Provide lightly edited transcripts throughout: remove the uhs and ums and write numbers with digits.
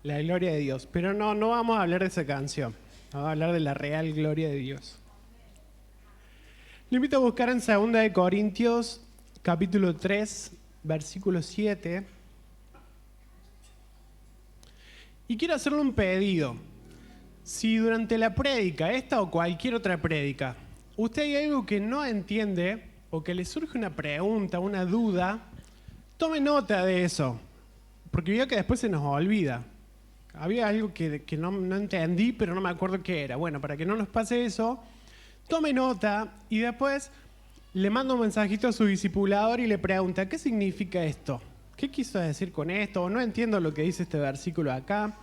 La gloria de Dios. Pero no vamos a hablar de esa canción. Vamos a hablar de la real gloria de Dios. Le invito a buscar en 2 Corintios, capítulo 3, versículo 7. Y quiero hacerle un pedido. Si durante la prédica, esta o cualquier otra prédica, usted hay algo que no entiende o que le surge una pregunta, una duda, tome nota de eso. Porque veo que después se nos olvida. Había algo que no entendí, pero no me acuerdo qué era. Bueno, para que no nos pase eso, tome nota y después le manda un mensajito a su discipulador y le pregunta, ¿qué significa esto? ¿Qué quiso decir con esto? O no entiendo lo que dice este versículo acá.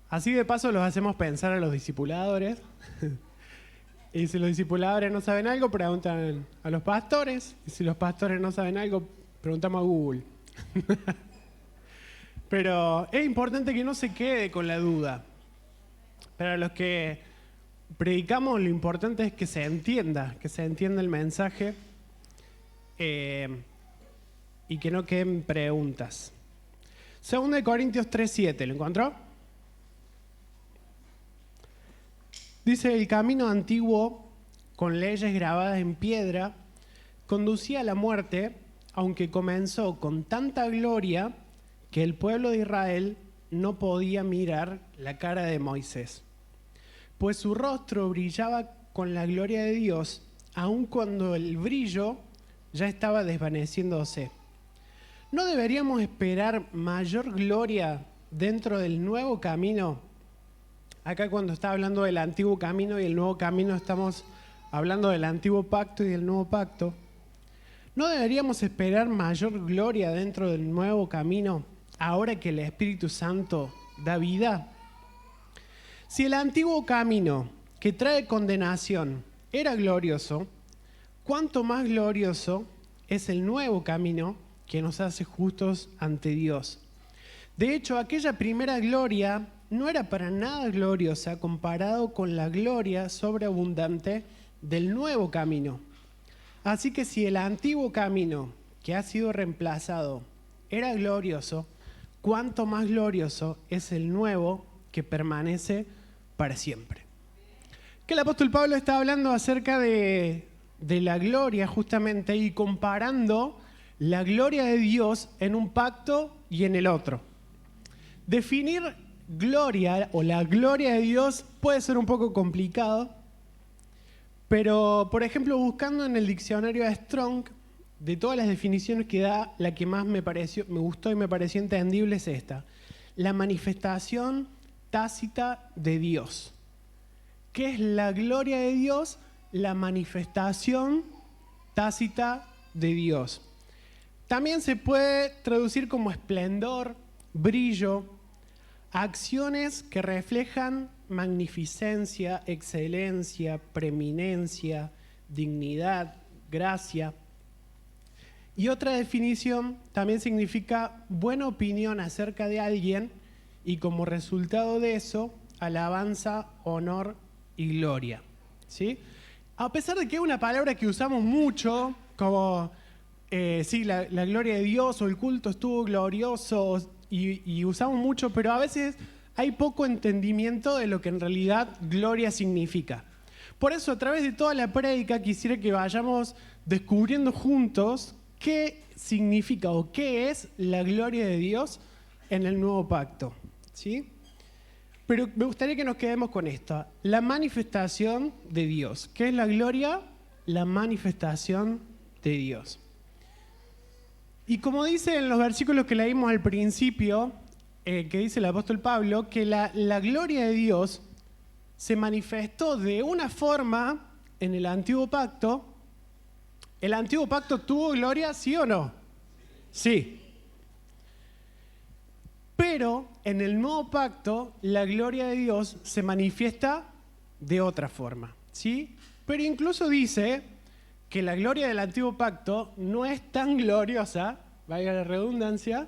Así de paso los hacemos pensar a los discipuladores. Y si los discipuladores no saben algo, preguntan a los pastores. Y si los pastores no saben algo, preguntamos a Google. Pero es importante que no se quede con la duda. Para los que predicamos, lo importante es que se entienda el mensaje y que no queden preguntas. 2 Corintios 3:7, ¿lo encontró? Dice, el camino antiguo, con leyes grabadas en piedra, conducía a la muerte, aunque comenzó con tanta gloria que el pueblo de Israel no podía mirar la cara de Moisés, pues su rostro brillaba con la gloria de Dios, aun cuando el brillo ya estaba desvaneciéndose. ¿No deberíamos esperar mayor gloria dentro del nuevo camino? Acá cuando está hablando del antiguo camino y el nuevo camino, estamos hablando del antiguo pacto y del nuevo pacto. ¿No deberíamos esperar mayor gloria dentro del nuevo camino ahora que el Espíritu Santo da vida? Si el antiguo camino que trae condenación era glorioso, ¿cuánto más glorioso es el nuevo camino que nos hace justos ante Dios? De hecho, aquella primera gloria no era para nada gloriosa comparado con la gloria sobreabundante del nuevo camino. Así que si el antiguo camino que ha sido reemplazado era glorioso, cuánto más glorioso es el nuevo que permanece para siempre. Que el apóstol Pablo está hablando acerca de la gloria justamente y comparando la gloria de Dios en un pacto y en el otro. Definir gloria o la gloria de Dios puede ser un poco complicado, pero por ejemplo buscando en el diccionario de Strong, de todas las definiciones que da, la que más me gustó y me pareció entendible es esta: la manifestación tácita de Dios. ¿Qué es la gloria de Dios? La manifestación tácita de Dios. También se puede traducir como esplendor, brillo, acciones que reflejan magnificencia, excelencia, preeminencia, dignidad, gracia. Y otra definición también significa buena opinión acerca de alguien y como resultado de eso, alabanza, honor y gloria. ¿Sí? A pesar de que es una palabra que usamos mucho, como sí, la gloria de Dios o el culto estuvo glorioso y usamos mucho, pero a veces hay poco entendimiento de lo que en realidad gloria significa. Por eso, a través de toda la prédica, quisiera que vayamos descubriendo juntos qué significa o qué es la gloria de Dios en el nuevo pacto, ¿sí? Pero me gustaría que nos quedemos con esto. La manifestación de Dios. ¿Qué es la gloria? La manifestación de Dios. Y como dice en los versículos que leímos al principio, que dice el apóstol Pablo, que la gloria de Dios se manifestó de una forma en el antiguo pacto. ¿El antiguo pacto tuvo gloria, sí o no? Sí. Pero en el nuevo pacto, la gloria de Dios se manifiesta de otra forma, ¿sí? Pero incluso dice que la gloria del antiguo pacto no es tan gloriosa, valga la redundancia,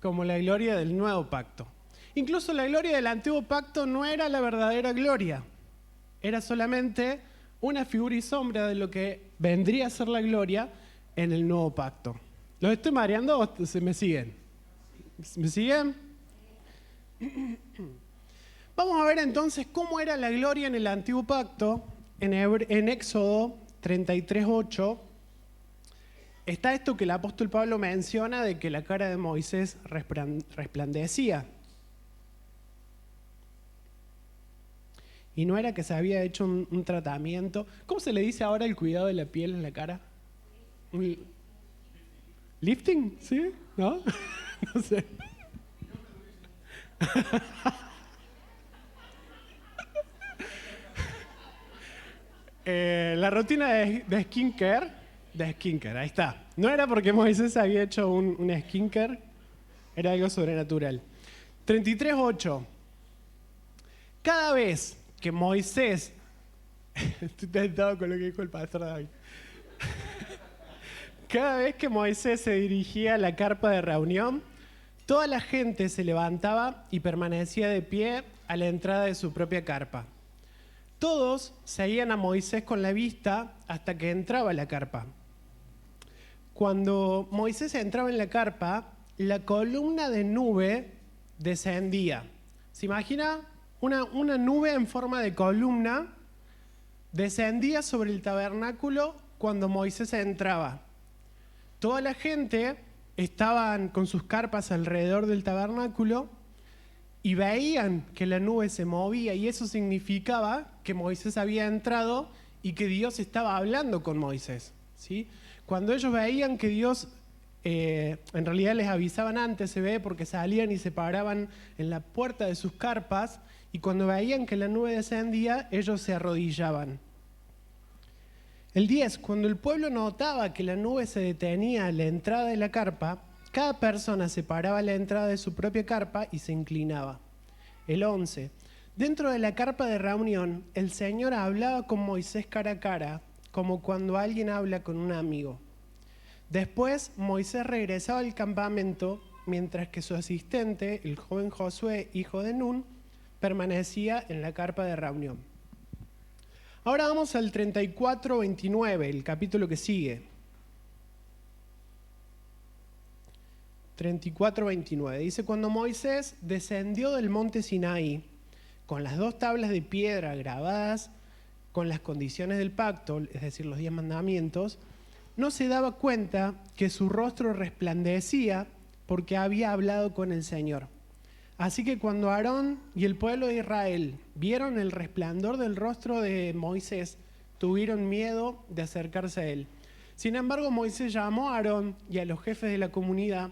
como la gloria del nuevo pacto. Incluso la gloria del antiguo pacto no era la verdadera gloria, era solamente una figura y sombra de lo que vendría a ser la gloria en el nuevo pacto. ¿Los estoy mareando o se me siguen? ¿Me siguen? Vamos a ver entonces cómo era la gloria en el Antiguo Pacto. En Éxodo 33:8 está esto que el apóstol Pablo menciona de que la cara de Moisés resplandecía. Y no era que se había hecho un tratamiento. ¿Cómo se le dice ahora el cuidado de la piel en la cara? ¿Lifting? ¿Sí? ¿No? No sé. La rutina de skincare, ahí está. No era porque Moisés había hecho un skincare, era algo sobrenatural. 33:8. Cada vez que Moisés, estoy tentado con lo que dijo el pastor David. Cada vez que Moisés se dirigía a la carpa de reunión, toda la gente se levantaba y permanecía de pie a la entrada de su propia carpa. Todos seguían a Moisés con la vista hasta que entraba a la carpa. Cuando Moisés entraba en la carpa, la columna de nube descendía. ¿Se imagina? Una nube en forma de columna descendía sobre el tabernáculo cuando Moisés entraba. Toda la gente estaban con sus carpas alrededor del tabernáculo y veían que la nube se movía, y eso significaba que Moisés había entrado y que Dios estaba hablando con Moisés, ¿sí? Cuando ellos veían que Dios, en realidad les avisaban antes, se ve, porque salían y se paraban en la puerta de sus carpas, y cuando veían que la nube descendía, ellos se arrodillaban. El 10, cuando el pueblo notaba que la nube se detenía a la entrada de la carpa, cada persona se paraba a la entrada de su propia carpa y se inclinaba. El 11, dentro de la carpa de reunión, el Señor hablaba con Moisés cara a cara, como cuando alguien habla con un amigo. Después, Moisés regresaba al campamento, mientras que su asistente, el joven Josué, hijo de Nun, permanecía en la carpa de reunión. Ahora vamos al 34:29, el capítulo que sigue. 34:29. Dice, cuando Moisés descendió del monte Sinaí, con las 2 tablas de piedra grabadas con las condiciones del pacto, es decir, los 10 mandamientos, no se daba cuenta que su rostro resplandecía porque había hablado con el Señor. Así que cuando Aarón y el pueblo de Israel vieron el resplandor del rostro de Moisés, tuvieron miedo de acercarse a él. Sin embargo, Moisés llamó a Aarón y a los jefes de la comunidad,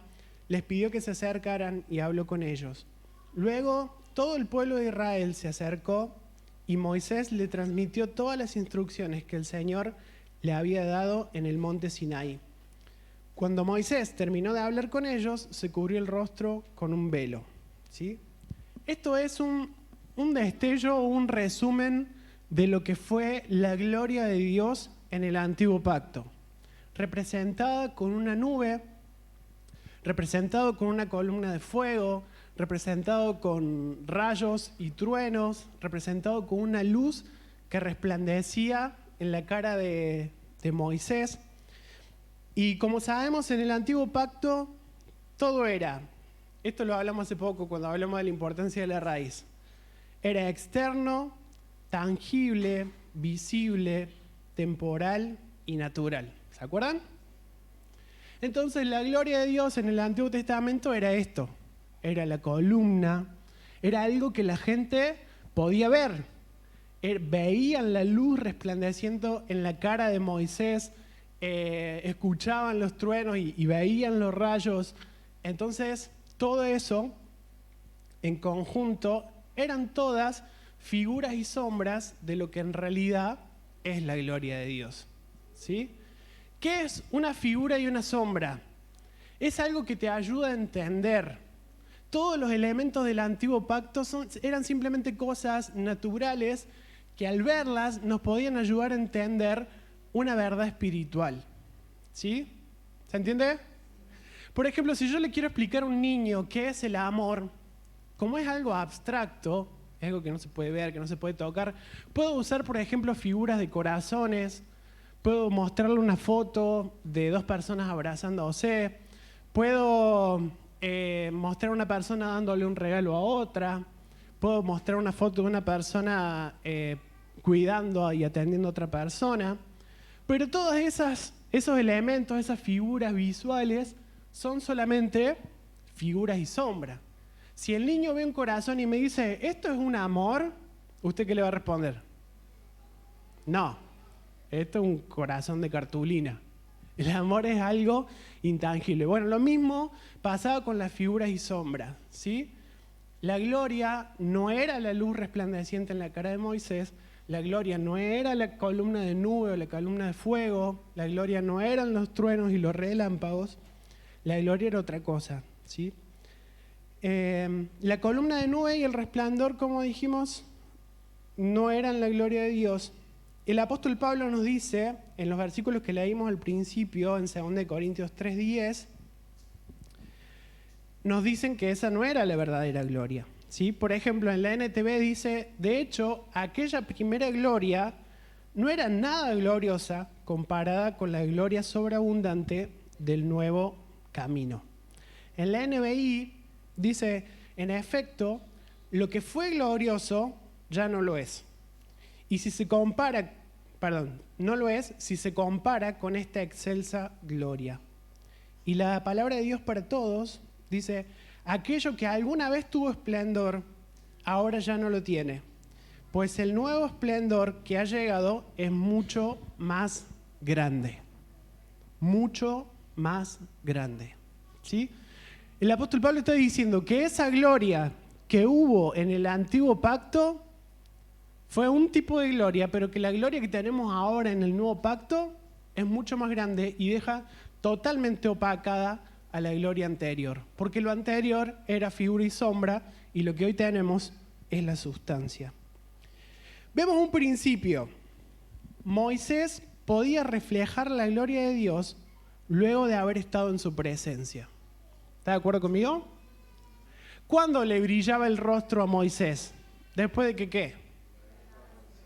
les pidió que se acercaran y habló con ellos. Luego, todo el pueblo de Israel se acercó y Moisés le transmitió todas las instrucciones que el Señor le había dado en el monte Sinaí. Cuando Moisés terminó de hablar con ellos, se cubrió el rostro con un velo. ¿Sí? Esto es un destello, un resumen de lo que fue la gloria de Dios en el Antiguo Pacto, representada con una nube, representado con una columna de fuego, representado con rayos y truenos, representado con una luz que resplandecía en la cara de Moisés. Y como sabemos, en el Antiguo Pacto todo era, esto lo hablamos hace poco cuando hablamos de la importancia de la raíz, era externo, tangible, visible, temporal y natural. ¿Se acuerdan? Entonces la gloria de Dios en el Antiguo Testamento era esto, era la columna, era algo que la gente podía ver. Veían la luz resplandeciendo en la cara de Moisés, escuchaban los truenos y veían los rayos. Entonces todo eso en conjunto eran todas figuras y sombras de lo que en realidad es la gloria de Dios. ¿Sí? ¿Qué es una figura y una sombra? Es algo que te ayuda a entender. Todos los elementos del Antiguo Pacto eran simplemente cosas naturales que al verlas nos podían ayudar a entender una verdad espiritual. ¿Sí? ¿Se entiende? Por ejemplo, si yo le quiero explicar a un niño qué es el amor, como es algo abstracto, es algo que no se puede ver, que no se puede tocar, puedo usar, por ejemplo, figuras de corazones, puedo mostrarle una foto de 2 personas abrazándose, puedo mostrar a una persona dándole un regalo a otra, puedo mostrar una foto de una persona cuidando y atendiendo a otra persona, pero todos esos elementos, esas figuras visuales, son solamente figuras y sombras. Si el niño ve un corazón y me dice, ¿esto es un amor? ¿Usted qué le va a responder? No, esto es un corazón de cartulina. El amor es algo intangible. Bueno, lo mismo pasaba con las figuras y sombras, ¿sí? La gloria no era la luz resplandeciente en la cara de Moisés, la gloria no era la columna de nube o la columna de fuego, la gloria no eran los truenos y los relámpagos, la gloria era otra cosa, ¿sí? La columna de nube y el resplandor, como dijimos, no eran la gloria de Dios. El apóstol Pablo nos dice, en los versículos que leímos al principio, en 2 Corintios 3:10, nos dicen que esa no era la verdadera gloria, ¿sí? Por ejemplo, en la NTV dice, de hecho, aquella primera gloria no era nada gloriosa comparada con la gloria sobreabundante del nuevo camino. En la NBI dice, en efecto, lo que fue glorioso ya no lo es. Y si se compara, no lo es si se compara con esta excelsa gloria. Y la palabra de Dios para todos dice, aquello que alguna vez tuvo esplendor, ahora ya no lo tiene, pues el nuevo esplendor que ha llegado es mucho más grande. Mucho más grande. ¿Sí? El apóstol Pablo está diciendo que esa gloria que hubo en el antiguo pacto fue un tipo de gloria, pero que la gloria que tenemos ahora en el nuevo pacto es mucho más grande y deja totalmente opacada a la gloria anterior, porque lo anterior era figura y sombra y lo que hoy tenemos es la sustancia. Vemos un principio. Moisés podía reflejar la gloria de Dios luego de haber estado en su presencia. ¿Está de acuerdo conmigo? ¿Cuándo le brillaba el rostro a Moisés? ¿Después de que qué?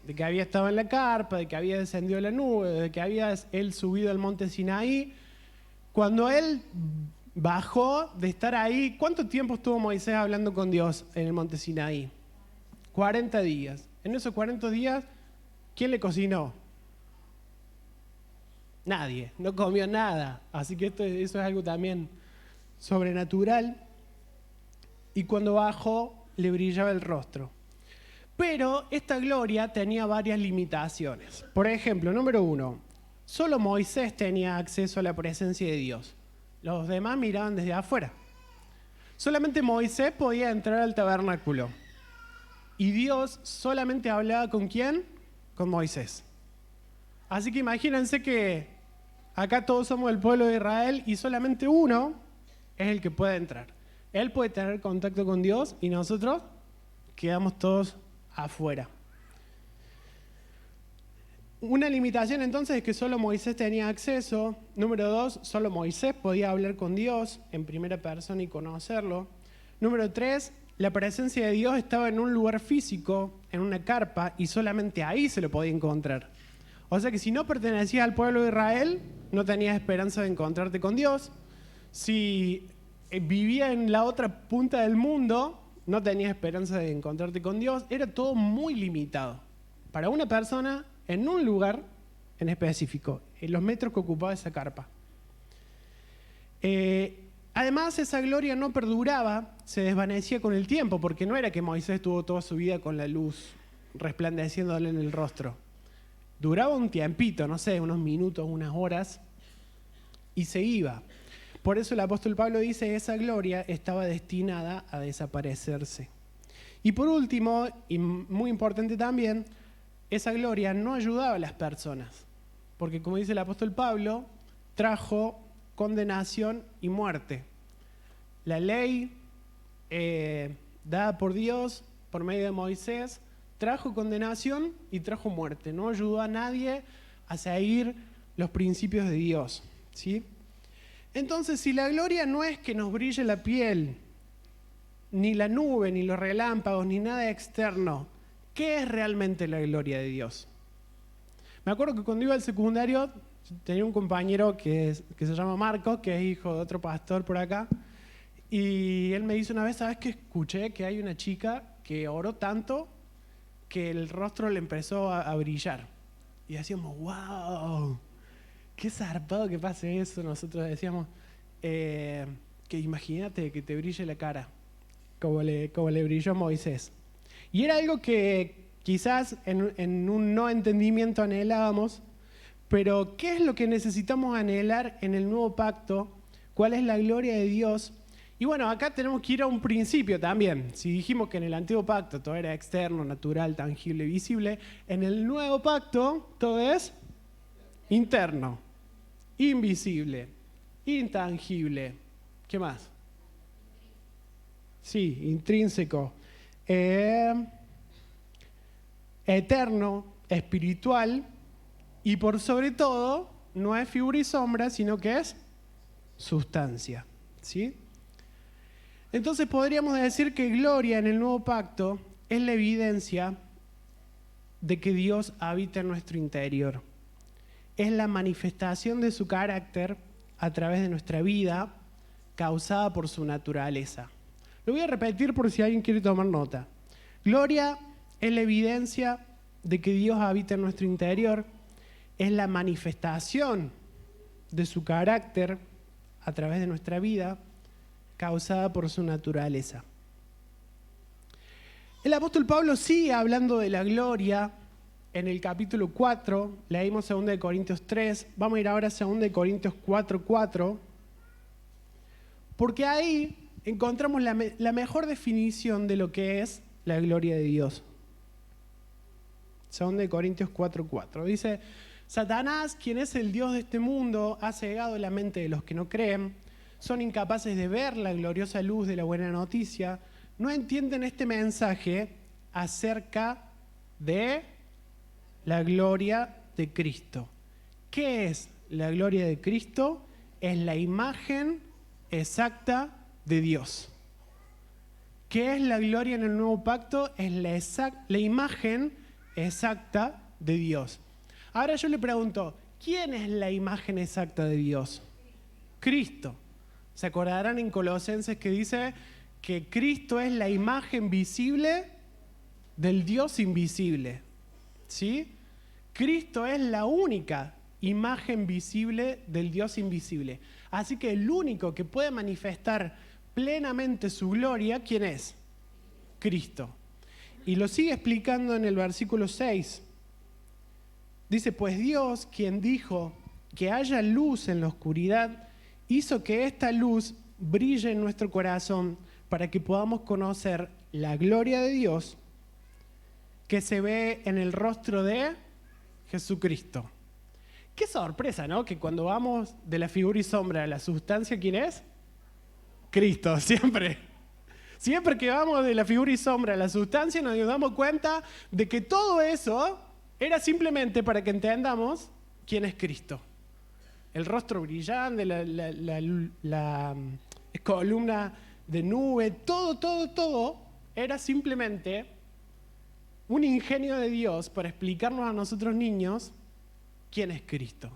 De que había estado en la carpa, de que había descendido la nube, de que había él subido al monte Sinaí. Cuando él bajó de estar ahí, ¿cuánto tiempo estuvo Moisés hablando con Dios en el monte Sinaí? 40 días. En esos 40 días, ¿quién le cocinó? Nadie, no comió nada. Así que eso es algo también sobrenatural. Y cuando bajó, le brillaba el rostro. Pero esta gloria tenía varias limitaciones. Por ejemplo, número 1, solo Moisés tenía acceso a la presencia de Dios. Los demás miraban desde afuera. Solamente Moisés podía entrar al tabernáculo. Y Dios solamente hablaba ¿con quién? Con Moisés. Así que imagínense que acá todos somos el pueblo de Israel y solamente uno es el que puede entrar. Él puede tener contacto con Dios y nosotros quedamos todos afuera. Una limitación entonces es que solo Moisés tenía acceso. Número 2, solo Moisés podía hablar con Dios en primera persona y conocerlo. Número 3, la presencia de Dios estaba en un lugar físico, en una carpa, y solamente ahí se lo podía encontrar. O sea que si no pertenecías al pueblo de Israel, no tenías esperanza de encontrarte con Dios. Si vivías en la otra punta del mundo, no tenías esperanza de encontrarte con Dios. Era todo muy limitado. Para una persona, en un lugar en específico, en los metros que ocupaba esa carpa. Además, esa gloria no perduraba, se desvanecía con el tiempo, porque no era que Moisés tuvo toda su vida con la luz resplandeciéndole en el rostro. Duraba un tiempito, no sé, unos minutos, unas horas, y se iba. Por eso el apóstol Pablo dice que esa gloria estaba destinada a desaparecerse. Y por último, y muy importante también, esa gloria no ayudaba a las personas, porque como dice el apóstol Pablo, trajo condenación y muerte. La ley dada por Dios por medio de Moisés trajo condenación y trajo muerte. No ayudó a nadie a seguir los principios de Dios, ¿sí? Entonces, si la gloria no es que nos brille la piel, ni la nube, ni los relámpagos, ni nada externo, ¿qué es realmente la gloria de Dios? Me acuerdo que cuando iba al secundario tenía un compañero que se llama Marco, que es hijo de otro pastor por acá, Y él me dice una vez, ¿sabes qué? Escuché que hay una chica que oró tanto que el rostro le empezó a brillar. Y decíamos, wow, qué zarpado que pase eso. Nosotros decíamos, que imagínate que te brille la cara, como le brilló a Moisés. Y era algo que quizás en un no entendimiento anhelábamos, pero ¿qué es lo que necesitamos anhelar en el nuevo pacto? ¿Cuál es la gloria de Dios? Y bueno, acá tenemos que ir a un principio también. Si dijimos que en el antiguo pacto todo era externo, natural, tangible, visible, en el nuevo pacto todo es interno, invisible, intangible. ¿Qué más? Sí, intrínseco. Eterno, espiritual y por sobre todo no es figura y sombra, sino que es sustancia. ¿Sí? Entonces podríamos decir que gloria en el nuevo pacto es la evidencia de que Dios habita en nuestro interior. Es la manifestación de su carácter a través de nuestra vida causada por su naturaleza. Lo voy a repetir por si alguien quiere tomar nota. Gloria es la evidencia de que Dios habita en nuestro interior. Es la manifestación de su carácter a través de nuestra vida causada por su naturaleza. El apóstol Pablo sigue hablando de la gloria en el capítulo 4, leímos 2 Corintios 3, vamos a ir ahora a 2 Corintios 4:4, porque ahí encontramos la mejor definición de lo que es la gloria de Dios. 2 Corintios 4:4 dice: Satanás, quien es el Dios de este mundo, ha cegado la mente de los que no creen, son incapaces de ver la gloriosa luz de la buena noticia, no entienden este mensaje acerca de la gloria de Cristo. ¿Qué es la gloria de Cristo? Es la imagen exacta de Dios. ¿Qué es la gloria en el nuevo pacto? Es la imagen exacta de Dios. Ahora yo le pregunto, ¿quién es la imagen exacta de Dios? Cristo. ¿Se acordarán en Colosenses que dice que Cristo es la imagen visible del Dios invisible? ¿Sí? Cristo es la única imagen visible del Dios invisible. Así que el único que puede manifestar plenamente su gloria, ¿quién es? Cristo. Y lo sigue explicando en el versículo 6. Dice, pues Dios, quien dijo que haya luz en la oscuridad, hizo que esta luz brille en nuestro corazón para que podamos conocer la gloria de Dios que se ve en el rostro de Jesucristo. Qué sorpresa, ¿no? Que cuando vamos de la figura y sombra a la sustancia, ¿quién es? Cristo, siempre. Siempre que vamos de la figura y sombra a la sustancia nos damos cuenta de que todo eso era simplemente para que entendamos quién es Cristo. El rostro brillante, la columna de nube, todo era simplemente un ingenio de Dios para explicarnos a nosotros niños quién es Cristo.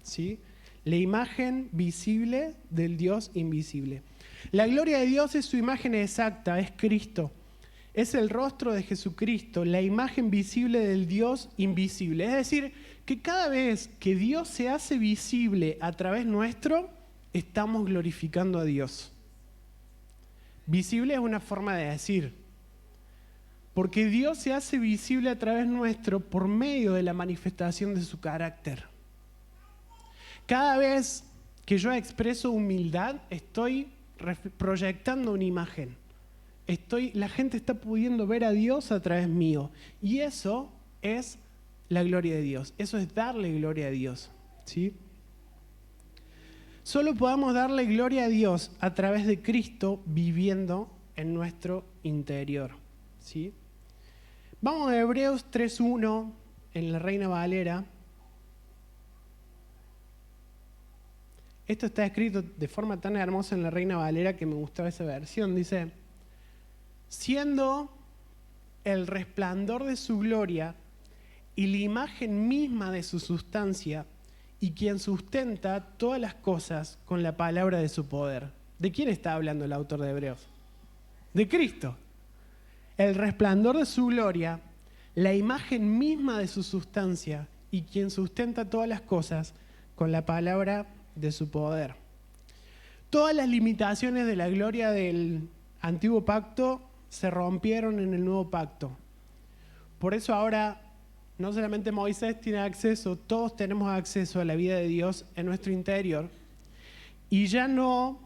¿Sí? La imagen visible del Dios invisible. La gloria de Dios es su imagen exacta, es Cristo. Es el rostro de Jesucristo, la imagen visible del Dios invisible. Es decir, que cada vez que Dios se hace visible a través nuestro, estamos glorificando a Dios. Visible es una forma de decir, porque Dios se hace visible a través nuestro por medio de la manifestación de su carácter. Cada vez que yo expreso humildad, estoy proyectando una imagen. La gente está pudiendo ver a Dios a través mío. Y eso es la gloria de Dios. Eso es darle gloria a Dios. ¿Sí? Solo podamos darle gloria a Dios a través de Cristo viviendo en nuestro interior. ¿Sí? Vamos a Hebreos 3:1 en la Reina Valera. Esto está escrito de forma tan hermosa en la Reina Valera que me gustaba esa versión. Dice, siendo el resplandor de su gloria y la imagen misma de su sustancia, y quien sustenta todas las cosas con la palabra de su poder. ¿De quién está hablando el autor de Hebreos? De Cristo. El resplandor de su gloria, la imagen misma de su sustancia y quien sustenta todas las cosas con la palabra de su poder. Todas las limitaciones de la gloria del antiguo pacto se rompieron en el nuevo pacto. Por eso ahora no solamente Moisés tiene acceso, todos tenemos acceso a la vida de Dios en nuestro interior. Y ya no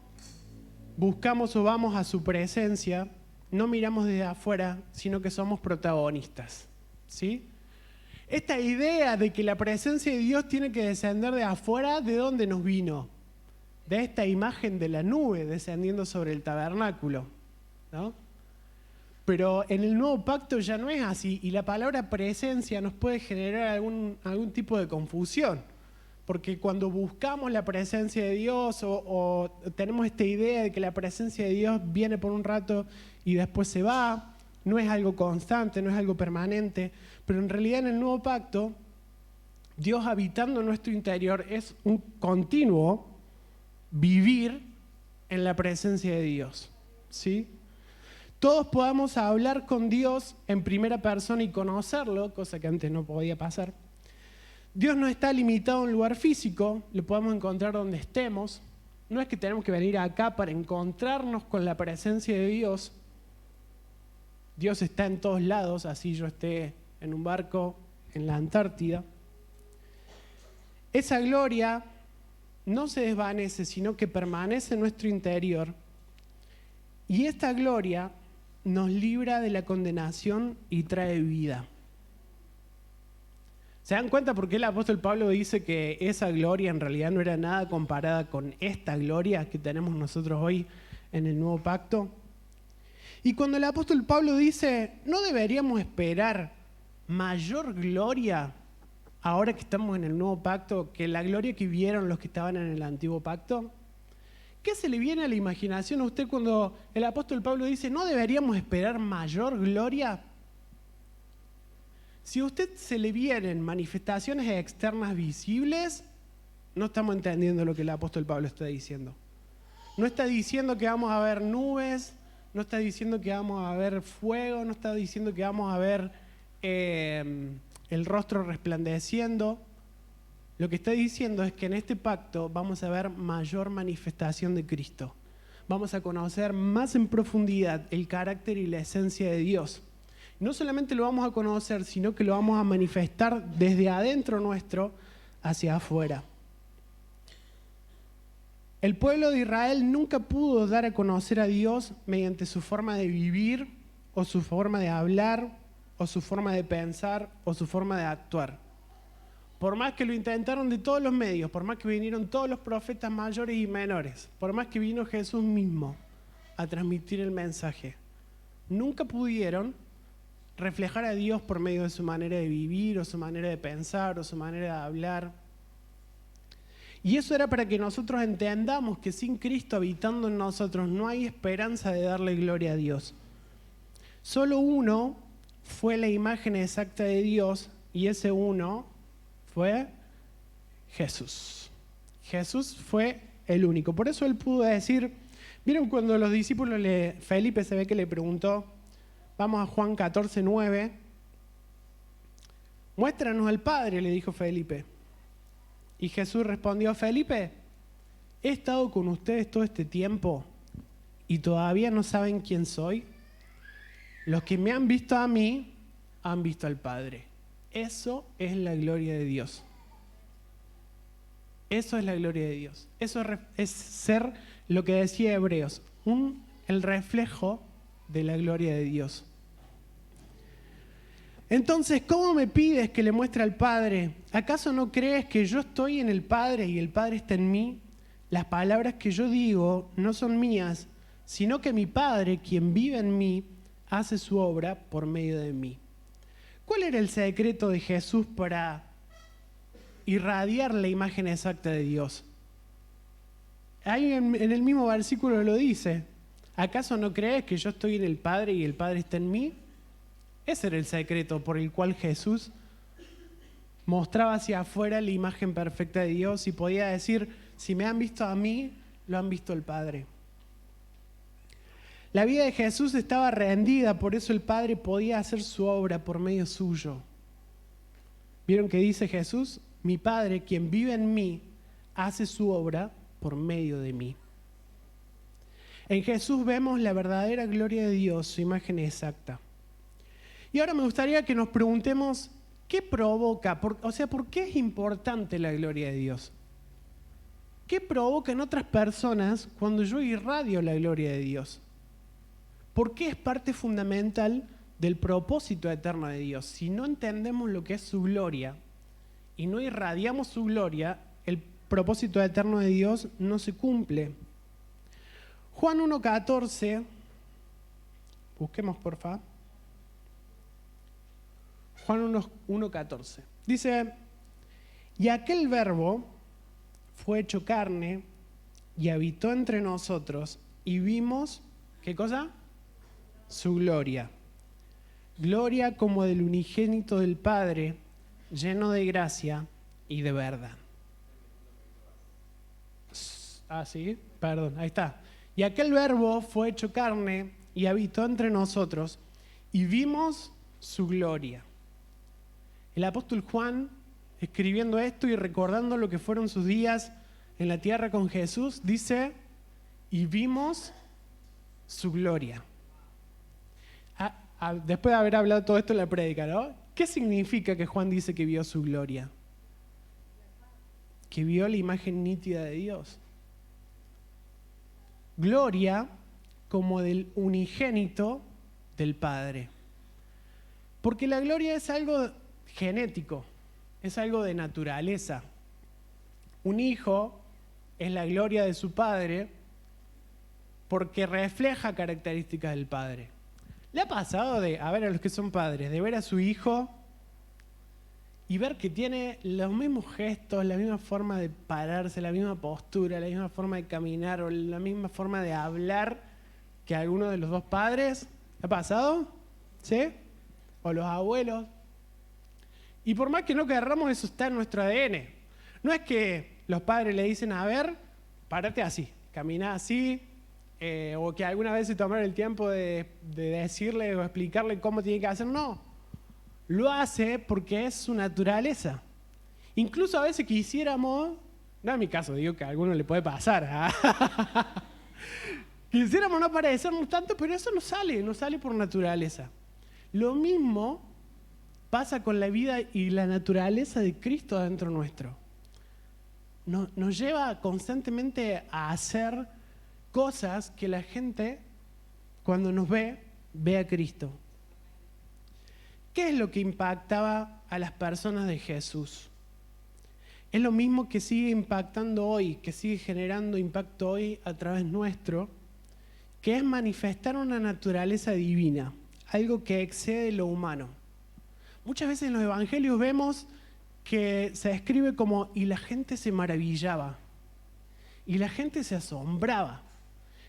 buscamos o vamos a su presencia, no miramos desde afuera, sino que somos protagonistas. ¿Sí? Esta idea de que la presencia de Dios tiene que descender de afuera, ¿de dónde nos vino? De esta imagen de la nube descendiendo sobre el tabernáculo, ¿no? Pero en el nuevo pacto ya no es así, y la palabra presencia nos puede generar algún tipo de confusión, porque cuando buscamos la presencia de Dios o tenemos esta idea de que la presencia de Dios viene por un rato y después se va, no es algo constante, no es algo permanente, pero en realidad en el nuevo pacto, Dios habitando en nuestro interior es un continuo vivir en la presencia de Dios, ¿sí? Todos podamos hablar con Dios en primera persona y conocerlo, cosa que antes no podía pasar. Dios no está limitado a un lugar físico, lo podemos encontrar donde estemos. No es que tenemos que venir acá para encontrarnos con la presencia de Dios. Dios está en todos lados, así yo esté en un barco en la Antártida. Esa gloria no se desvanece, sino que permanece en nuestro interior. Y esta gloria nos libra de la condenación y trae vida. ¿Se dan cuenta por qué el apóstol Pablo dice que esa gloria en realidad no era nada comparada con esta gloria que tenemos nosotros hoy en el nuevo pacto? Y cuando el apóstol Pablo dice, ¿no deberíamos esperar mayor gloria ahora que estamos en el nuevo pacto que la gloria que vieron los que estaban en el antiguo pacto? ¿Qué se le viene a la imaginación a usted cuando el apóstol Pablo dice, ¿no deberíamos esperar mayor gloria? Si a usted se le vienen manifestaciones externas visibles, no estamos entendiendo lo que el apóstol Pablo está diciendo. No está diciendo que vamos a ver nubes, no está diciendo que vamos a ver fuego, no está diciendo que vamos a ver el rostro resplandeciendo. Lo que está diciendo es que en este pacto vamos a ver mayor manifestación de Cristo. Vamos a conocer más en profundidad el carácter y la esencia de Dios. No solamente lo vamos a conocer, sino que lo vamos a manifestar desde adentro nuestro hacia afuera. El pueblo de Israel nunca pudo dar a conocer a Dios mediante su forma de vivir, o su forma de hablar, o su forma de pensar, o su forma de actuar. Por más que lo intentaron de todos los medios, por más que vinieron todos los profetas mayores y menores, por más que vino Jesús mismo a transmitir el mensaje, nunca pudieron reflejar a Dios por medio de su manera de vivir, o su manera de pensar, o su manera de hablar. Y eso era para que nosotros entendamos que sin Cristo habitando en nosotros no hay esperanza de darle gloria a Dios. Solo uno fue la imagen exacta de Dios, y ese uno fue Jesús. Jesús fue el único. Por eso él pudo decir, ¿vieron cuando los discípulos, Felipe se ve que le preguntó, vamos a Juan 14:9, muéstranos al Padre, le dijo Felipe. Y Jesús respondió, Felipe, he estado con ustedes todo este tiempo y todavía no saben quién soy. Los que me han visto a mí, han visto al Padre. Eso es la gloria de Dios. Eso es la gloria de Dios. Eso es ser lo que decía Hebreos, el reflejo de la gloria de Dios. Entonces, ¿cómo me pides que le muestre al Padre? ¿Acaso no crees que yo estoy en el Padre y el Padre está en mí? Las palabras que yo digo no son mías, sino que mi Padre, quien vive en mí, hace su obra por medio de mí. ¿Cuál era el secreto de Jesús para irradiar la imagen exacta de Dios? Ahí en el mismo versículo lo dice. ¿Acaso no crees que yo estoy en el Padre y el Padre está en mí? Ese era el secreto por el cual Jesús mostraba hacia afuera la imagen perfecta de Dios y podía decir, si me han visto a mí, lo han visto al Padre. La vida de Jesús estaba rendida, por eso el Padre podía hacer su obra por medio suyo. ¿Vieron que dice Jesús? Mi Padre, quien vive en mí, hace su obra por medio de mí. En Jesús vemos la verdadera gloria de Dios, su imagen exacta. Y ahora me gustaría que nos preguntemos, ¿qué provoca? ¿Por qué es importante la gloria de Dios? ¿Qué provoca en otras personas cuando yo irradio la gloria de Dios? ¿Por qué es parte fundamental del propósito eterno de Dios? Si no entendemos lo que es su gloria y no irradiamos su gloria, el propósito eterno de Dios no se cumple. Juan 1:14, busquemos por favor. Juan 1:14. Dice, y aquel verbo fue hecho carne y habitó entre nosotros y vimos, ¿qué cosa? Su gloria. Gloria como del unigénito del Padre, lleno de gracia y de verdad. Sí, perdón, ahí está. Y aquel verbo fue hecho carne y habitó entre nosotros y vimos su gloria. El apóstol Juan, escribiendo esto y recordando lo que fueron sus días en la tierra con Jesús, dice, y vimos su gloria. Después de haber hablado todo esto en la prédica, ¿no? ¿Qué significa que Juan dice que vio su gloria? Que vio la imagen nítida de Dios. Gloria como del unigénito del Padre. Porque la gloria es algo genético, es algo de naturaleza. Un hijo es la gloria de su padre porque refleja características del padre. ¿Le ha pasado a los que son padres, de ver a su hijo y ver que tiene los mismos gestos, la misma forma de pararse, la misma postura, la misma forma de caminar o la misma forma de hablar que alguno de los dos padres? ¿Le ha pasado? ¿Sí? O los abuelos. Y por más que no querramos, eso está en nuestro ADN. No es que los padres le dicen, a ver, párate así, camina así, o que alguna vez se tomaron el tiempo de decirle o explicarle cómo tiene que hacer. No, lo hace porque es su naturaleza. Incluso a veces quisiéramos, no en mi caso, digo que a alguno le puede pasar, quisiéramos no parecernos tanto, pero eso no sale por naturaleza. Lo mismo pasa con la vida y la naturaleza de Cristo dentro nuestro. Nos lleva constantemente a hacer cosas que la gente, cuando nos ve a Cristo. ¿Qué es lo que impactaba a las personas de Jesús? Es lo mismo que sigue impactando hoy, que sigue generando impacto hoy a través nuestro, que es manifestar una naturaleza divina, algo que excede lo humano. Muchas veces en los evangelios vemos que se describe como, y la gente se maravillaba, y la gente se asombraba.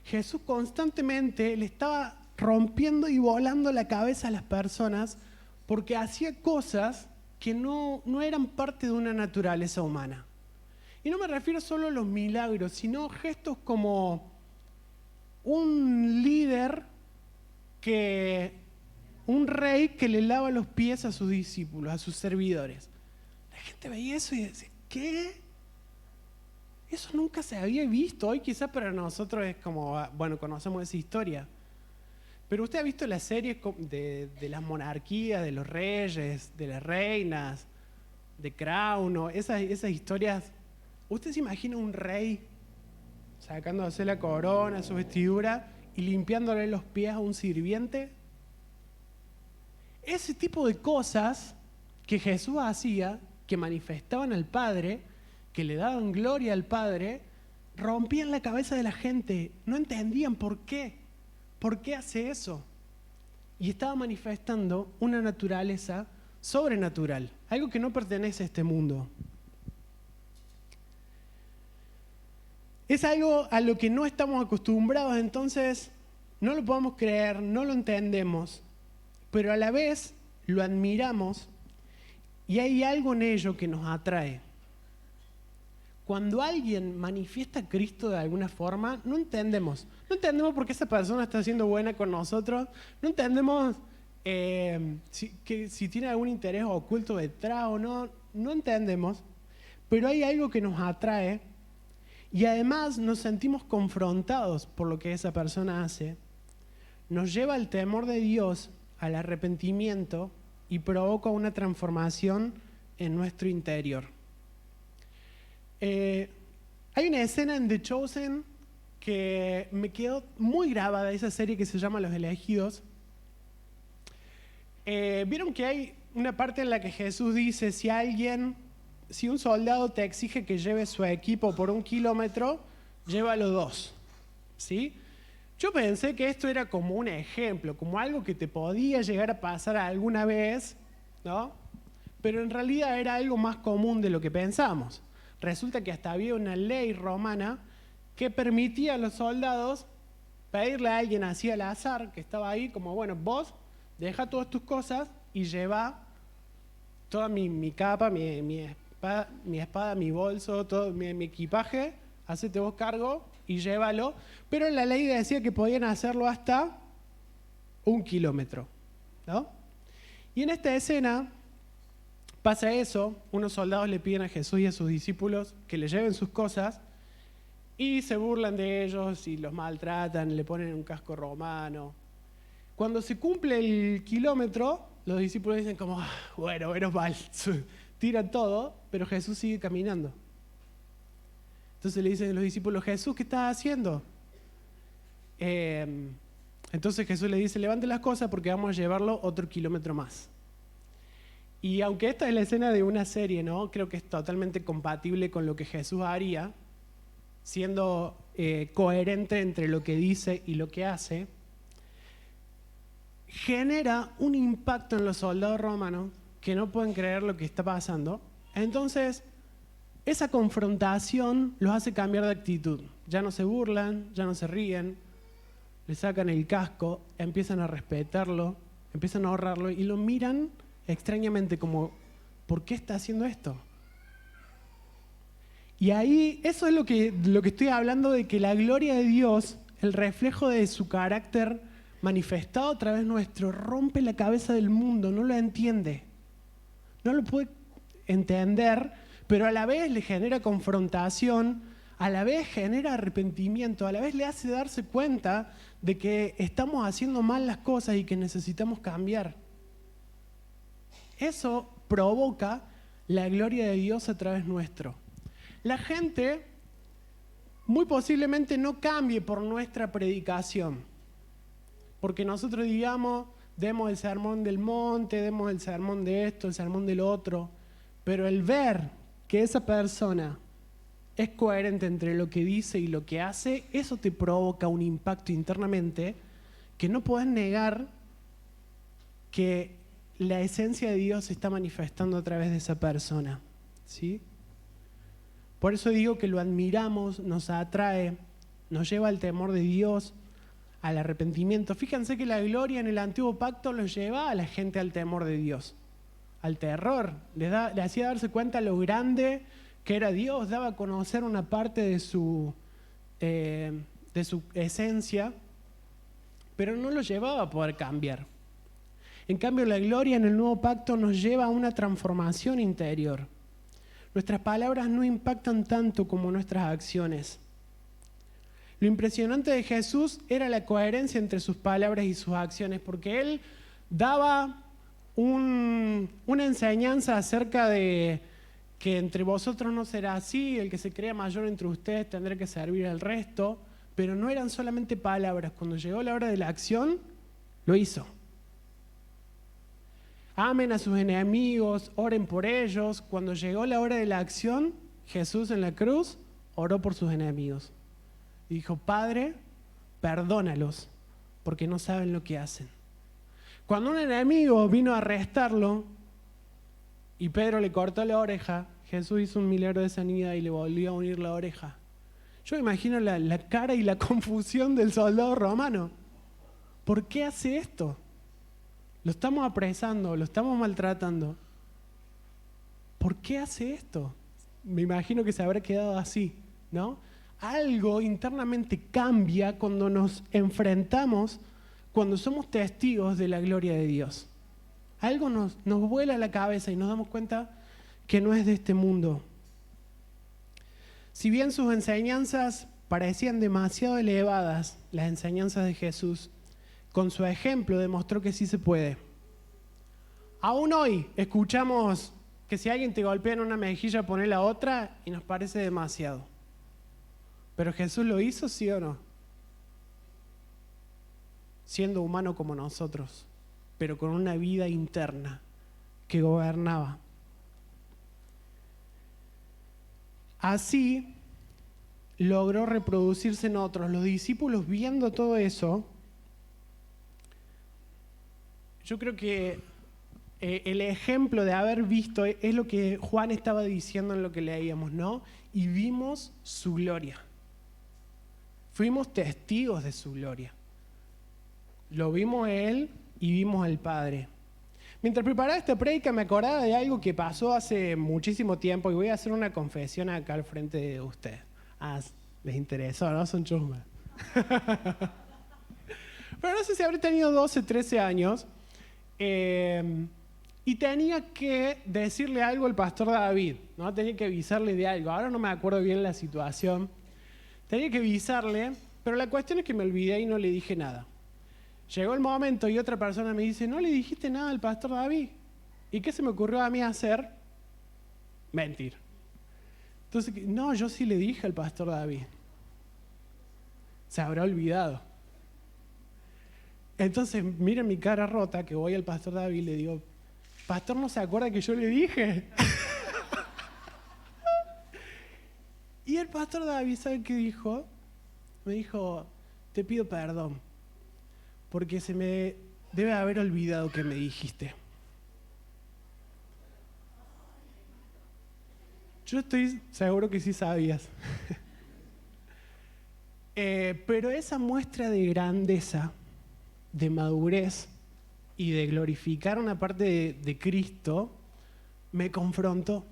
Jesús constantemente le estaba rompiendo y volando la cabeza a las personas porque hacía cosas que no eran parte de una naturaleza humana. Y no me refiero solo a los milagros, sino gestos como un líder un rey que le lava los pies a sus discípulos, a sus servidores. La gente veía eso y decía, ¿qué? Eso nunca se había visto. Hoy quizás para nosotros es como, bueno, conocemos esa historia. Pero usted ha visto las series de las monarquías, de los reyes, de las reinas, de Crown, ¿no? Esas historias. ¿Usted se imagina un rey sacándose la corona, su vestidura y limpiándole los pies a un sirviente? Ese tipo de cosas que Jesús hacía, que manifestaban al Padre, que le daban gloria al Padre, rompían la cabeza de la gente. No entendían por qué. ¿Por qué hace eso? Y estaba manifestando una naturaleza sobrenatural, algo que no pertenece a este mundo. Es algo a lo que no estamos acostumbrados, entonces no lo podemos creer, no lo entendemos, pero a la vez lo admiramos y hay algo en ello que nos atrae. cuando alguien manifiesta a Cristo de alguna forma, no entendemos. No entendemos por qué esa persona está siendo buena con nosotros. No entendemos si tiene algún interés oculto detrás o no. No entendemos. Pero hay algo que nos atrae y además nos sentimos confrontados por lo que esa persona hace. Nos lleva al temor de Dios, al arrepentimiento y provoca una transformación en nuestro interior. Hay una escena en The Chosen que me quedó muy grabada, esa serie que se llama Los Elegidos. Vieron que hay una parte en la que Jesús dice, si un soldado te exige que lleve su equipo por 1 kilómetro, llévalo 2, ¿sí? Yo pensé que esto era como un ejemplo, como algo que te podía llegar a pasar alguna vez, ¿no? Pero en realidad era algo más común de lo que pensamos. Resulta que hasta había una ley romana que permitía a los soldados pedirle a alguien así al azar, que estaba ahí, como, bueno, vos deja todas tus cosas y lleva toda mi capa, mi espada, mi bolso, todo mi equipaje, hacete vos cargo y llévalo. Pero la ley decía que podían hacerlo hasta 1 kilómetro, ¿no? Y en esta escena pasa eso, unos soldados le piden a Jesús y a sus discípulos que le lleven sus cosas y se burlan de ellos y los maltratan, le ponen un casco romano. Cuando se cumple el kilómetro, los discípulos dicen como, bueno, menos mal, tiran todo, pero Jesús sigue caminando. Entonces le dicen a los discípulos, Jesús, ¿qué estás haciendo? Entonces Jesús le dice, levante las cosas porque vamos a llevarlo otro kilómetro más. Y aunque esta es la escena de una serie, ¿no? Creo que es totalmente compatible con lo que Jesús haría, siendo coherente entre lo que dice y lo que hace, genera un impacto en los soldados romanos que no pueden creer lo que está pasando. Entonces, esa confrontación los hace cambiar de actitud. Ya no se burlan, ya no se ríen, le sacan el casco, empiezan a respetarlo, empiezan a honrarlo y lo miran extrañamente como, ¿por qué está haciendo esto? Y ahí, eso es lo que estoy hablando, de que la gloria de Dios, el reflejo de su carácter manifestado a través nuestro, rompe la cabeza del mundo, no lo entiende, no lo puede entender, pero a la vez le genera confrontación, a la vez genera arrepentimiento, a la vez le hace darse cuenta de que estamos haciendo mal las cosas y que necesitamos cambiar. Eso provoca la gloria de Dios a través nuestro. La gente muy posiblemente no cambie por nuestra predicación, porque nosotros digamos, demos el sermón del monte, demos el sermón de esto, el sermón del otro, pero el ver que esa persona es coherente entre lo que dice y lo que hace, eso te provoca un impacto internamente que no podés negar que la esencia de Dios se está manifestando a través de esa persona, ¿sí? Por eso digo que lo admiramos, nos atrae, nos lleva al temor de Dios, al arrepentimiento. Fíjense que la gloria en el antiguo pacto lo lleva a la gente al temor de Dios, al terror. Le hacía darse cuenta lo grande que era Dios, daba a conocer una parte de su esencia, pero no lo llevaba a poder cambiar. En cambio, la gloria en el nuevo pacto nos lleva a una transformación interior. Nuestras palabras no impactan tanto como nuestras acciones. Lo impresionante de Jesús era la coherencia entre sus palabras y sus acciones, porque Él daba una enseñanza acerca de que entre vosotros no será así, el que se crea mayor entre ustedes tendrá que servir al resto, pero no eran solamente palabras. Cuando llegó la hora de la acción, lo hizo. Amen a sus enemigos, oren por ellos. Cuando llegó la hora de la acción, Jesús en la cruz oró por sus enemigos. Y dijo, Padre, perdónalos, porque no saben lo que hacen. Cuando un enemigo vino a arrestarlo y Pedro le cortó la oreja, Jesús hizo un milagro de sanidad y le volvió a unir la oreja. Yo me imagino la cara y la confusión del soldado romano. ¿Por qué hace esto? Lo estamos apresando, lo estamos maltratando. ¿Por qué hace esto? me imagino que se habrá quedado así, ¿no? Algo internamente cambia cuando nos enfrentamos, cuando somos testigos de la gloria de Dios. Algo nos vuela a la cabeza y nos damos cuenta que no es de este mundo. Si bien sus enseñanzas parecían demasiado elevadas, las enseñanzas de Jesús, con su ejemplo demostró que sí se puede. Aún hoy escuchamos que si alguien te golpea en una mejilla, poné la otra y nos parece demasiado. ¿Pero Jesús lo hizo, sí o no? Siendo humano como nosotros, pero con una vida interna que gobernaba. Así logró reproducirse en otros. Los discípulos, viendo todo eso, yo creo que el ejemplo de haber visto es lo que Juan estaba diciendo en lo que leíamos, ¿no? Y vimos su gloria. Fuimos testigos de su gloria. Lo vimos a Él y vimos al Padre. Mientras preparaba esta prédica me acordaba de algo que pasó hace muchísimo tiempo y voy a hacer una confesión acá al frente de ustedes. Ah, les interesó, ¿no? Son chusmas. Pero no sé si habré tenido 12, 13 años y tenía que decirle algo al pastor David, ¿no? Tenía que avisarle de algo. Ahora no me acuerdo bien la situación. Tenía que avisarle, pero la cuestión es que me olvidé y no le dije nada. Llegó el momento y otra persona me dice, ¿no le dijiste nada al pastor David? ¿Y qué se me ocurrió a mí hacer? Mentir. Entonces, no, yo sí le dije al pastor David. Se habrá olvidado. Entonces, miren mi cara rota, que voy al pastor David y le digo, pastor, ¿no se acuerda que yo le dije? Y el pastor David, ¿sabe qué dijo? Me dijo, te pido perdón, porque se me debe haber olvidado que me dijiste. Yo estoy seguro que sí sabías. Pero esa muestra de grandeza, de madurez y de glorificar una parte de Cristo, me confrontó.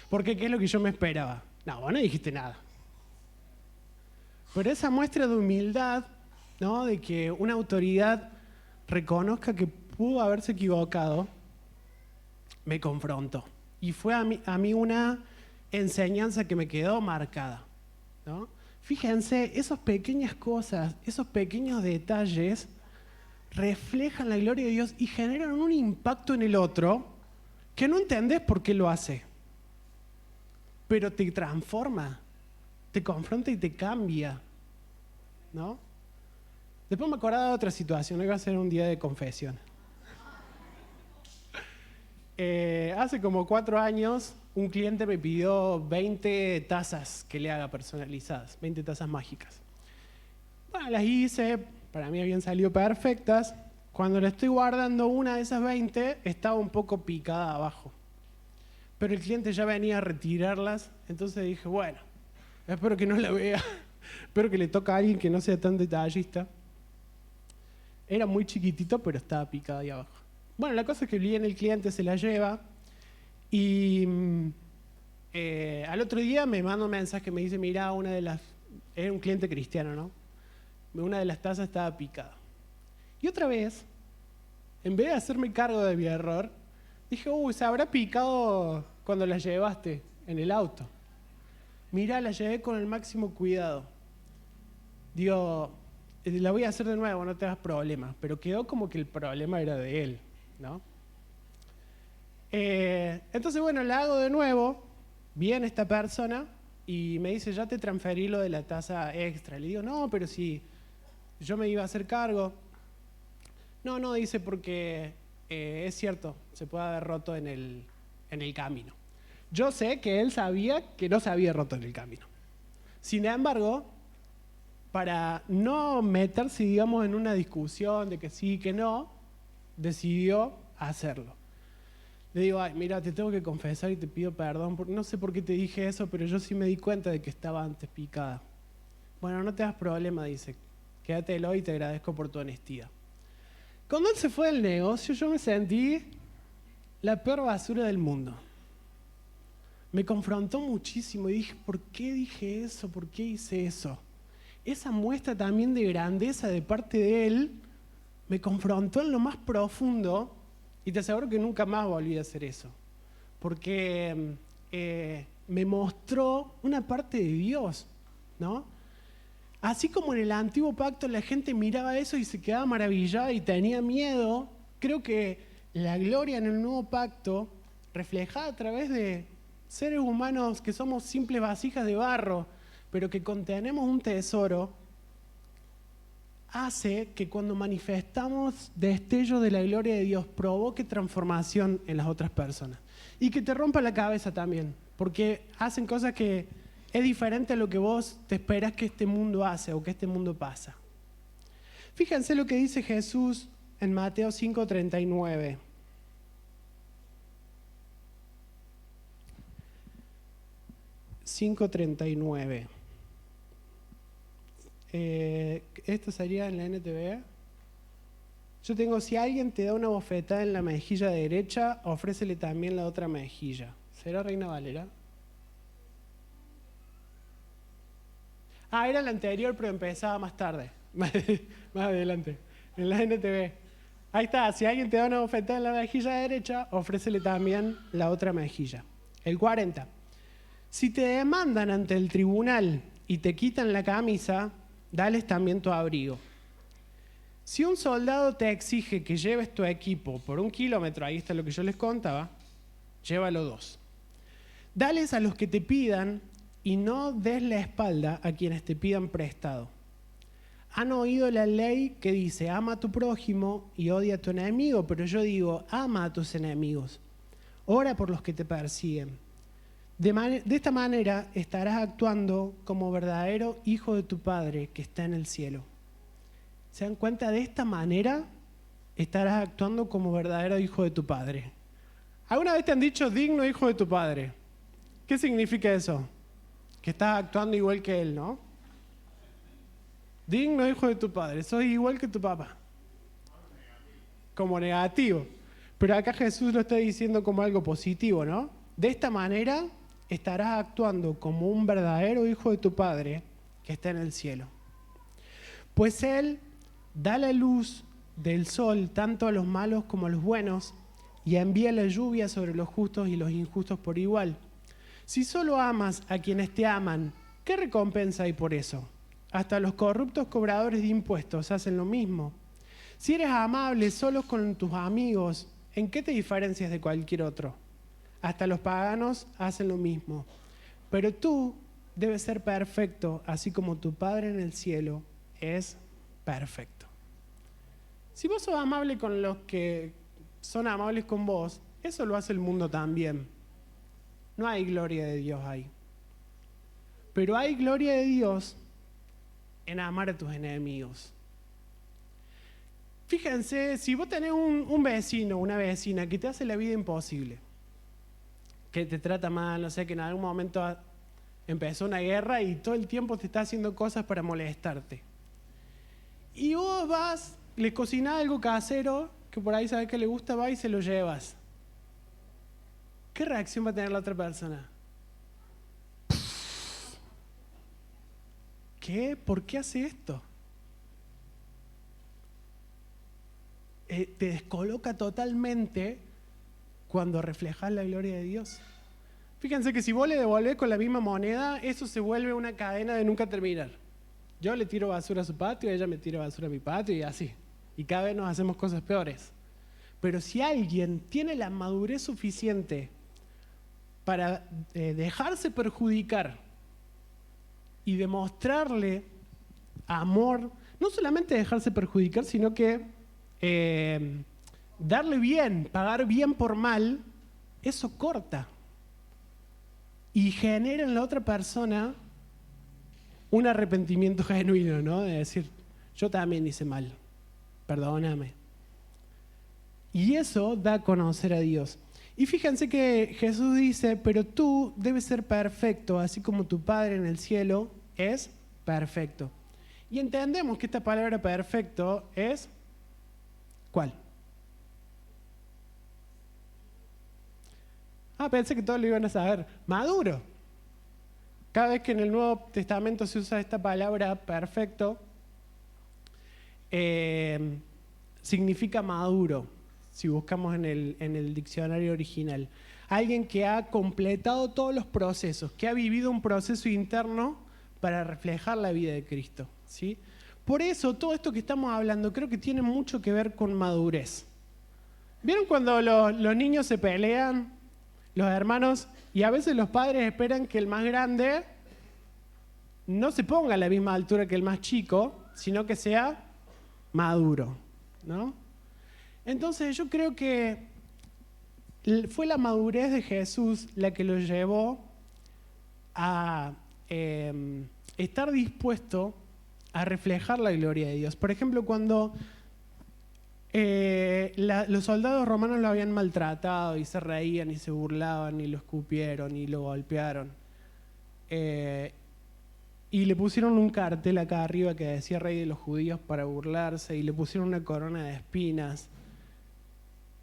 Porque ¿qué es lo que yo me esperaba? No, vos no dijiste nada. Pero esa muestra de humildad, ¿no? De que una autoridad reconozca que pudo haberse equivocado, me confrontó. Y fue a mí una enseñanza que me quedó marcada, ¿no? Fíjense, esas pequeñas cosas, esos pequeños detalles reflejan la gloria de Dios y generan un impacto en el otro que no entendés por qué lo hace. Pero te transforma, te confronta y te cambia, ¿no? Después me acordaba de otra situación, hoy va a ser un día de confesión. Hace como 4 años, un cliente me pidió 20 tazas que le haga personalizadas, 20 tazas mágicas. Bueno, las hice, para mí habían salido perfectas. Cuando le estoy guardando una de esas 20, estaba un poco picada abajo. Pero el cliente ya venía a retirarlas, entonces dije, bueno, espero que no la vea, espero que le toque a alguien que no sea tan detallista. Era muy chiquitito, pero estaba picada ahí abajo. Bueno, la cosa es que viene el cliente, se la lleva y al otro día me manda un mensaje, me dice, mira, era un cliente cristiano, ¿no? Una de las tazas estaba picada. Y otra vez, en vez de hacerme cargo de mi error, dije, se habrá picado cuando la llevaste en el auto. Mirá, la llevé con el máximo cuidado. Digo, la voy a hacer de nuevo, no te hagas problema. Pero quedó como que el problema era de él, ¿no? Entonces, bueno, la hago de nuevo. Viene esta persona y me dice, ya te transferí lo de la taza extra. Le digo, no, pero si yo me iba a hacer cargo. No, dice, porque es cierto, se puede haber roto en el camino. Yo sé que él sabía que no se había roto en el camino. Sin embargo, para no meterse, digamos, en una discusión de que sí, que no, decidió hacerlo. Le digo, ay, mira, te tengo que confesar y te pido perdón, porque no sé por qué te dije eso, pero yo sí me di cuenta de que estaba antes picada. Bueno, no te das problema, dice, quédatelo y te agradezco por tu honestidad. Cuando él se fue del negocio, yo me sentí la peor basura del mundo. me confrontó muchísimo y dije, ¿por qué dije eso? ¿Por qué hice eso? Esa muestra también de grandeza de parte de él me confrontó en lo más profundo y te aseguro que nunca más volví a hacer eso. Porque me mostró una parte de Dios, ¿no? Así como en el antiguo pacto la gente miraba eso y se quedaba maravillada y tenía miedo, creo que la gloria en el nuevo pacto, reflejada a través de seres humanos que somos simples vasijas de barro, pero que contenemos un tesoro, hace que cuando manifestamos destellos de la gloria de Dios provoque transformación en las otras personas. Y que te rompa la cabeza también, porque hacen cosas que es diferente a lo que vos te esperas que este mundo hace o que este mundo pasa. Fíjense lo que dice Jesús en Mateo 5:39. Esto sería en la NTV. Yo tengo, si alguien te da una bofetada en la mejilla derecha, ofrécele también la otra mejilla. ¿Será Reina Valera? Era la anterior, pero empezaba más tarde, más adelante, en la NTV. Ahí está, si alguien te da una bofetada en la mejilla derecha, ofrécele también la otra mejilla. El 40. Si te demandan ante el tribunal y te quitan la camisa, dales también tu abrigo. Si un soldado te exige que lleves tu equipo por 1 kilómetro, ahí está lo que yo les contaba, llévalo 2. Dales a los que te pidan y no des la espalda a quienes te pidan prestado. Han oído la ley que dice, ama a tu prójimo y odia a tu enemigo, pero yo digo, ama a tus enemigos. Ora por los que te persiguen. De esta manera estarás actuando como verdadero hijo de tu Padre que está en el cielo. ¿Se dan cuenta? De esta manera estarás actuando como verdadero hijo de tu Padre. ¿Alguna vez te han dicho digno hijo de tu Padre? ¿Qué significa eso? Que estás actuando igual que Él, ¿no? Digno hijo de tu Padre, sos igual que tu papá. Como negativo. Pero acá Jesús lo está diciendo como algo positivo, ¿no? De esta manera estarás actuando como un verdadero hijo de tu Padre que está en el cielo. Pues Él da la luz del sol tanto a los malos como a los buenos y envía la lluvia sobre los justos y los injustos por igual. Si solo amas a quienes te aman, ¿qué recompensa hay por eso? Hasta los corruptos cobradores de impuestos hacen lo mismo. Si eres amable solo con tus amigos, ¿en qué te diferencias de cualquier otro? Hasta los paganos hacen lo mismo. Pero tú debes ser perfecto, así como tu Padre en el cielo es perfecto. Si vos sos amable con los que son amables con vos, eso lo hace el mundo también. No hay gloria de Dios ahí. Pero hay gloria de Dios en amar a tus enemigos. Fíjense, si vos tenés un vecino, una vecina que te hace la vida imposible, que te trata mal, no sé, que en algún momento empezó una guerra y todo el tiempo te está haciendo cosas para molestarte. Y vos vas, le cocinás algo casero, que por ahí sabes que le gusta, vas y se lo llevas. ¿Qué reacción va a tener la otra persona? ¿Qué? ¿Por qué hace esto? Te descoloca totalmente cuando reflejas la gloria de Dios. Fíjense que si vos le devolvés con la misma moneda, eso se vuelve una cadena de nunca terminar. Yo le tiro basura a su patio, ella me tira basura a mi patio y así. Y cada vez nos hacemos cosas peores. Pero si alguien tiene la madurez suficiente para dejarse perjudicar y demostrarle amor, no solamente dejarse perjudicar, sino que darle bien, pagar bien por mal, eso corta y genera en la otra persona un arrepentimiento genuino, ¿no? De decir, yo también hice mal, perdóname. Y eso da a conocer a Dios. Y fíjense que Jesús dice, pero tú debes ser perfecto, así como tu Padre en el cielo es perfecto. Y entendemos que esta palabra perfecto es, ¿cuál? Pensé que todos lo iban a saber. Maduro. Cada vez que en el Nuevo Testamento se usa esta palabra perfecto, significa maduro, si buscamos en el diccionario original. Alguien que ha completado todos los procesos, que ha vivido un proceso interno para reflejar la vida de Cristo, ¿sí? Por eso, todo esto que estamos hablando creo que tiene mucho que ver con madurez. ¿Vieron cuando los niños se pelean, los hermanos, y a veces los padres esperan que el más grande no se ponga a la misma altura que el más chico, sino que sea maduro, ¿no? Entonces yo creo que fue la madurez de Jesús la que lo llevó a estar dispuesto a reflejar la gloria de Dios. Por ejemplo, cuando los soldados romanos lo habían maltratado y se reían y se burlaban y lo escupieron y lo golpearon, y le pusieron un cartel acá arriba que decía Rey de los Judíos para burlarse, y le pusieron una corona de espinas.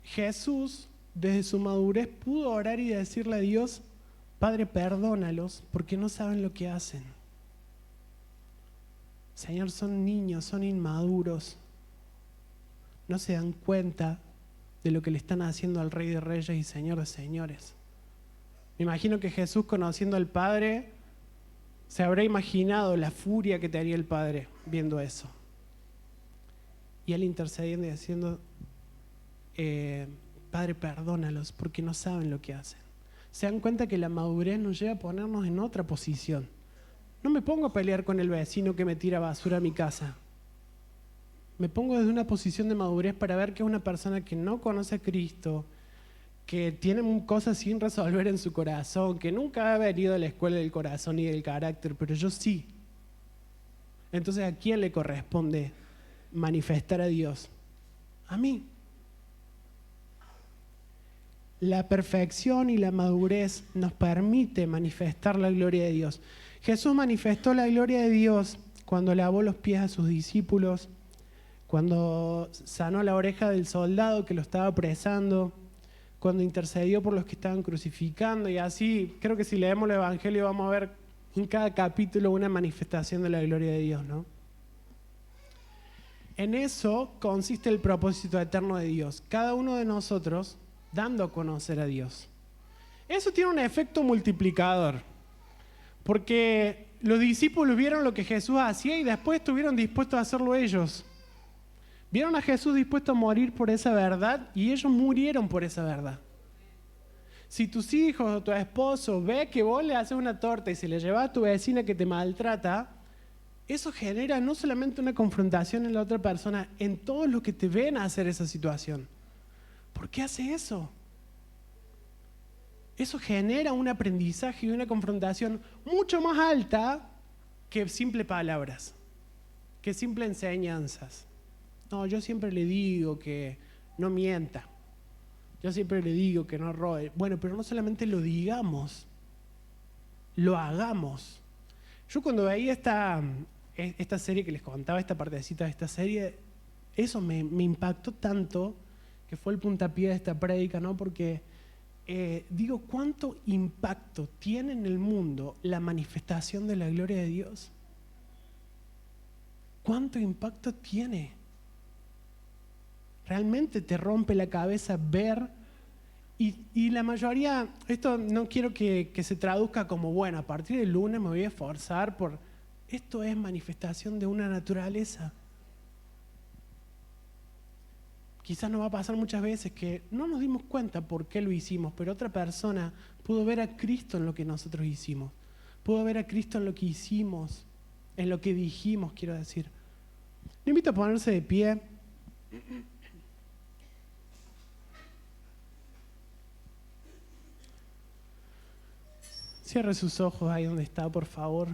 Jesús, desde su madurez, pudo orar y decirle a Dios: Padre, perdónalos porque no saben lo que hacen. Señor, son niños, son inmaduros. No se dan cuenta de lo que le están haciendo al Rey de Reyes y Señor de Señores. Me imagino que Jesús, conociendo al Padre, se habrá imaginado la furia que tenía el Padre viendo eso. Y él intercediendo y diciendo: Padre, perdónalos porque no saben lo que hacen. Se dan cuenta que la madurez nos lleva a ponernos en otra posición. No me pongo a pelear con el vecino que me tira basura a mi casa. Me pongo desde una posición de madurez para ver que es una persona que no conoce a Cristo, que tiene cosas sin resolver en su corazón, que nunca ha venido a la escuela del corazón y del carácter, pero yo sí. Entonces, ¿a quién le corresponde manifestar a Dios? A mí. La perfección y la madurez nos permite manifestar la gloria de Dios. Jesús manifestó la gloria de Dios cuando lavó los pies a sus discípulos, cuando sanó la oreja del soldado que lo estaba apresando, cuando intercedió por los que estaban crucificando, y así creo que si leemos el Evangelio vamos a ver en cada capítulo una manifestación de la gloria de Dios, ¿no? En eso consiste el propósito eterno de Dios, cada uno de nosotros dando a conocer a Dios. Eso tiene un efecto multiplicador, porque los discípulos vieron lo que Jesús hacía y después estuvieron dispuestos a hacerlo ellos. Vieron a Jesús dispuesto a morir por esa verdad y ellos murieron por esa verdad. Si tus hijos o tu esposo ve que vos le haces una torta y se le llevas a tu vecina que te maltrata, eso genera no solamente una confrontación en la otra persona, en todos los que te ven a hacer esa situación. ¿Por qué hace eso? Eso genera un aprendizaje y una confrontación mucho más alta que simples palabras, que simples enseñanzas. No, yo siempre le digo que no mienta. Yo siempre le digo que no robe. Bueno, pero no solamente lo digamos, lo hagamos. Yo cuando veía esta serie que les contaba, esta partecita de esta serie, eso me impactó tanto que fue el puntapié de esta prédica, ¿no? Porque digo, ¿cuánto impacto tiene en el mundo la manifestación de la gloria de Dios? ¿Cuánto impacto tiene? Realmente te rompe la cabeza ver, y la mayoría, esto no quiero que se traduzca como, bueno, a partir del lunes me voy a esforzar por... Esto es manifestación de una naturaleza. Quizás nos va a pasar muchas veces que no nos dimos cuenta por qué lo hicimos, pero otra persona pudo ver a Cristo en lo que nosotros hicimos. Pudo ver a Cristo en lo que hicimos, en lo que dijimos, quiero decir. Le invito a ponerse de pie. Cierre sus ojos ahí donde está, por favor.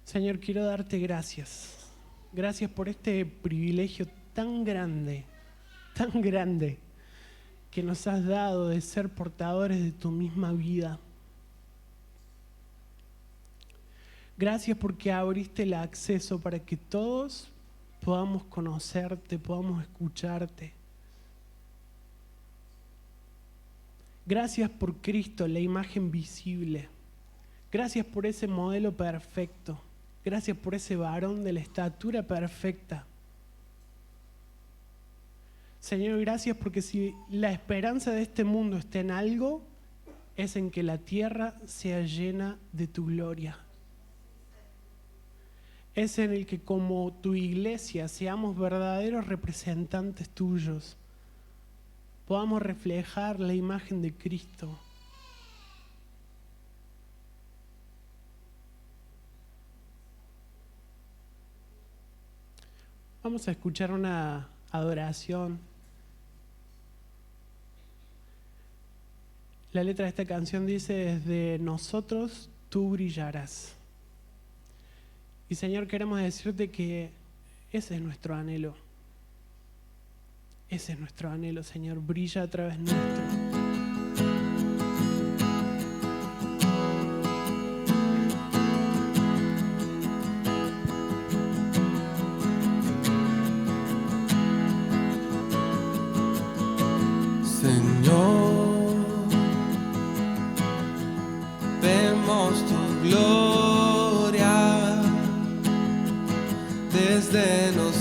Señor, quiero darte gracias. Gracias por este privilegio tan grande, que nos has dado de ser portadores de tu misma vida. Gracias porque abriste el acceso para que todos podamos conocerte, podamos escucharte. Gracias por Cristo, la imagen visible. Gracias por ese modelo perfecto. Gracias por ese varón de la estatura perfecta. Señor, gracias porque si la esperanza de este mundo está en algo, es en que la tierra sea llena de tu gloria. Es en el que como tu iglesia seamos verdaderos representantes tuyos. Podamos reflejar la imagen de Cristo. Vamos a escuchar una adoración. La letra de esta canción dice: desde nosotros tú brillarás. Y Señor, queremos decirte que ese es nuestro anhelo. Ese es nuestro anhelo, Señor. Brilla a través nuestro. Señor, vemos tu gloria desde nosotros.